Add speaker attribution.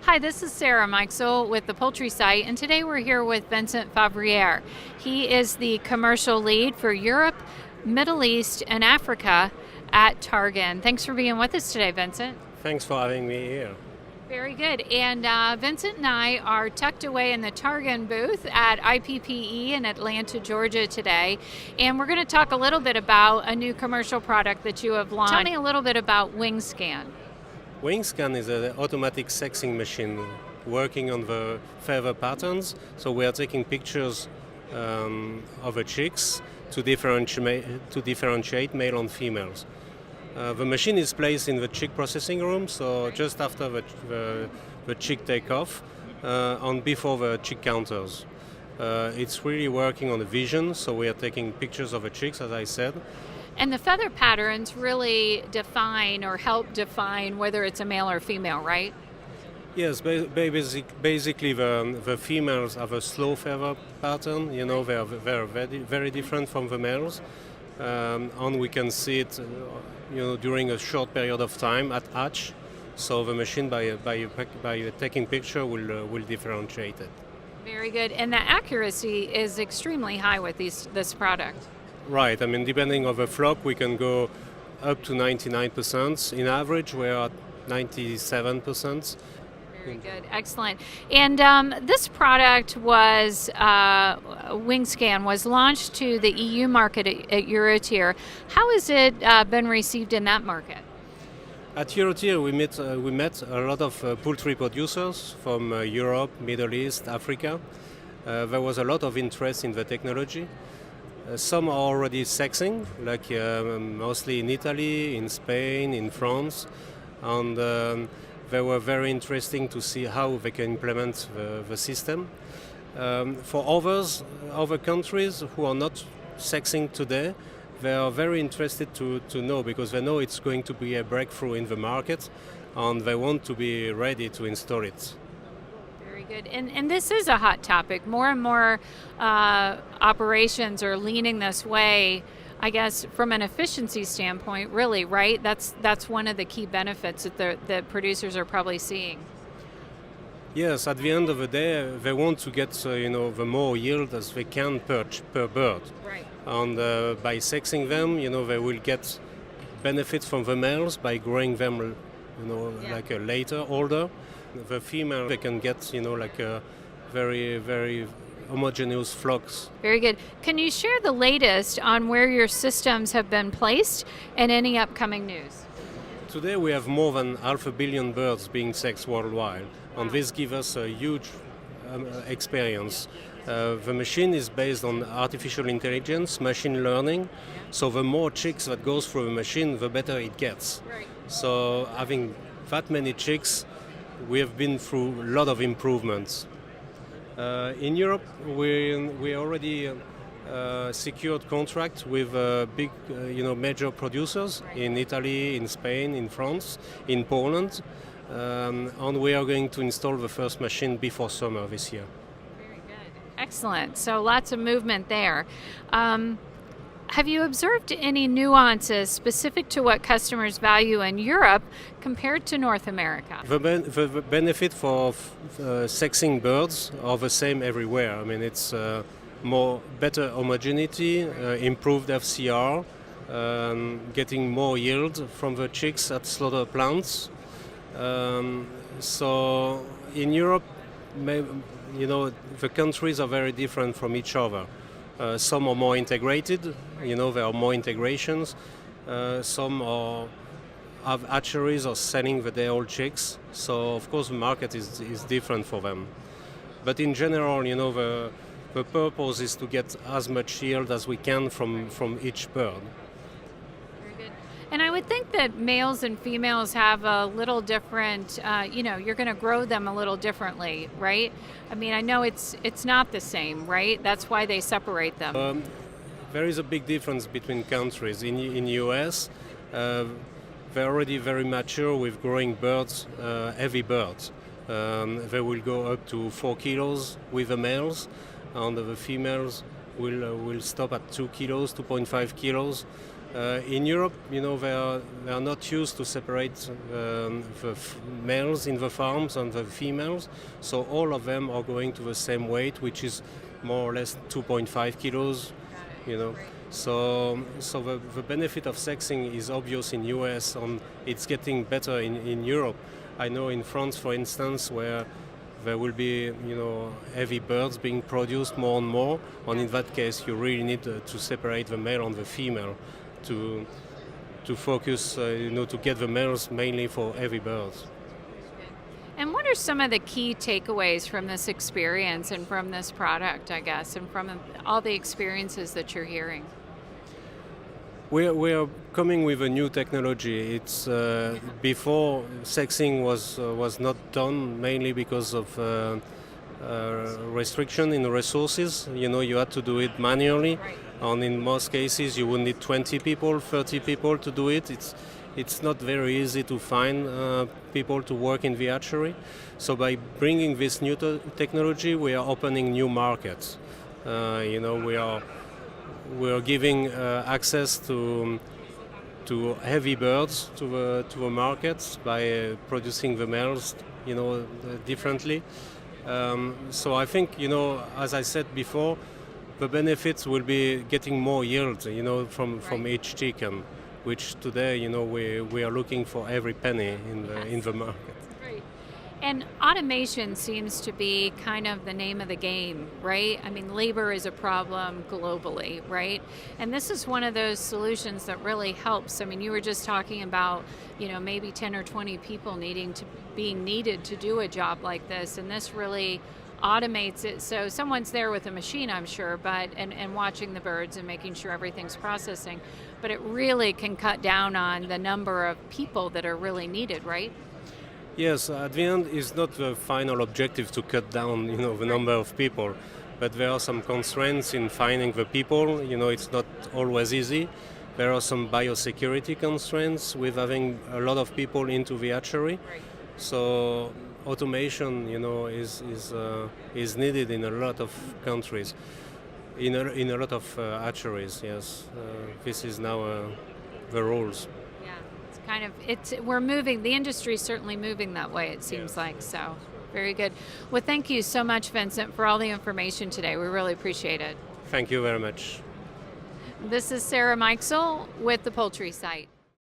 Speaker 1: Hi, this is Sarah Mikesell with the Poultry site, and today we're here with Vincent Fevrier. He is the commercial lead for Europe, Middle East, and Africa at Targan. Thanks for being with us today, Vincent.
Speaker 2: Thanks for having me here.
Speaker 1: Very good. And Vincent and I are tucked away in the Targan booth at IPPE in Atlanta, Georgia today. And we're going to talk a little bit about a new commercial product that you have launched. Tell me a little bit about WingScan.
Speaker 2: WingScan is an automatic sexing machine working on the feather patterns. So we are taking pictures of the chicks to differentiate male and females. The machine is placed in the chick processing room, so just after the chick take off and before the chick counters. It's really working on the vision, so we are taking pictures of the chicks, as I said.
Speaker 1: And the feather patterns really define or help define whether it's a male or female, right?
Speaker 2: Yes, basically the females have a slow feather pattern. You know, they are very different from the males. And we can see it during a short period of time at hatch. So the machine, by taking picture, will differentiate it.
Speaker 1: Very good. And the accuracy is extremely high with this product.
Speaker 2: Right. I mean, depending on the flock, we can go up to 99%. In average, we're at 97%.
Speaker 1: Very good. Excellent. And this product was, WingScan, was launched to the EU market at Eurotier. How has it been received in that market?
Speaker 2: At Eurotier, we met a lot of poultry producers from Europe, Middle East, Africa. There was a lot of interest in the technology. Some are already sexing, like mostly in Italy, in Spain, in France. And they were very interesting to see how they can implement the system. For other countries who are not sexing today, they are very interested to know, because they know it's going to be a breakthrough in the market and they want to be ready to install it.
Speaker 1: Very good. And this is a hot topic. More and more operations are leaning this way, I guess, from an efficiency standpoint, really, right? That's one of the key benefits that the producers are probably seeing.
Speaker 2: Yes, at the end of the day, they want to get the more yield as they can per bird.
Speaker 1: Right.
Speaker 2: And by sexing them, they will get benefits from the males by growing them, like a later, older. The female, they can get, like a very, very homogeneous flocks.
Speaker 1: Very good. Can you share the latest on where your systems have been placed and any upcoming news?
Speaker 2: Today we have more than 500 million birds being sexed worldwide, and this gives us a huge experience. The machine is based on artificial intelligence, machine learning, so the more chicks that goes through the machine, the better it gets.
Speaker 1: Right.
Speaker 2: So having that many chicks, we have been through a lot of improvements. In Europe, we already secured contracts with big, major producers in Italy, in Spain, in France, in Poland, and we are going to install the first machine before summer this year.
Speaker 1: Very good. Excellent. So lots of movement there. Have you observed any nuances specific to what customers value in Europe compared to North America?
Speaker 2: The benefit for sexing birds are the same everywhere. I mean, it's better homogeneity, improved FCR, getting more yield from the chicks at slaughter plants. So in Europe, the countries are very different from each other. Some are more integrated, there are more integrations. Some have hatcheries or selling the day-old chicks. So of course the market is different for them. But in general, the purpose is to get as much yield as we can from each bird.
Speaker 1: And I would think that males and females have a little different, you're going to grow them a little differently, right? I mean, I know it's not the same, right? That's why they separate them.
Speaker 2: There is a big difference between countries. In US, they're already very mature with growing birds, heavy birds. They will go up to 4 kilos with the males, and the females will stop at 2 kilos, 2.5 kilos. In Europe, they are not used to separate males in the farms and the females, so all of them are going to the same weight, which is more or less 2.5 kilos. So the benefit of sexing is obvious in US, and it's getting better in Europe. I know in France, for instance, where there will be heavy birds being produced more and more, and in that case you really need to separate the male and the female to focus, to get the males mainly for heavy birds.
Speaker 1: And what are some of the key takeaways from this experience and from this product, I guess, and from all the experiences that you're hearing?
Speaker 2: We are coming with a new technology. It's before sexing was not done mainly because of restriction in resources. You had to do it manually,
Speaker 1: Right.
Speaker 2: and in most cases you would need 20 people, 30 people to do it. It's not very easy to find people to work in the hatchery. So by bringing this new technology, we are opening new markets. We are giving access to heavy birds to the markets by producing the males, differently. So I think, as I said before, the benefits will be getting more yield, from each chicken, which today, we are looking for every penny in the market.
Speaker 1: Right. And automation seems to be kind of the name of the game, right? I mean, labor is a problem globally, right? And this is one of those solutions that really helps. I mean, you were just talking about, maybe 10 or 20 people being needed to do a job like this, and this really automates it. So someone's there with a machine, I'm sure, and watching the birds and making sure everything's processing, but it really can cut down on the number of people that are really needed, right?
Speaker 2: Yes, at the end, it's not the final objective to cut down, the number of people, but there are some constraints in finding the people. It's not always easy. There are some biosecurity constraints with having a lot of people into the hatchery.
Speaker 1: Right.
Speaker 2: So automation, is needed in a lot of countries, in a lot of hatcheries. Yes, this is now the rules.
Speaker 1: We're moving, the industry is certainly moving that way, it seems like, so very good. Well, thank you so much, Vincent, for all the information today. We really appreciate it.
Speaker 2: Thank you very much.
Speaker 1: This is Sarah Mikesell with the Poultry site.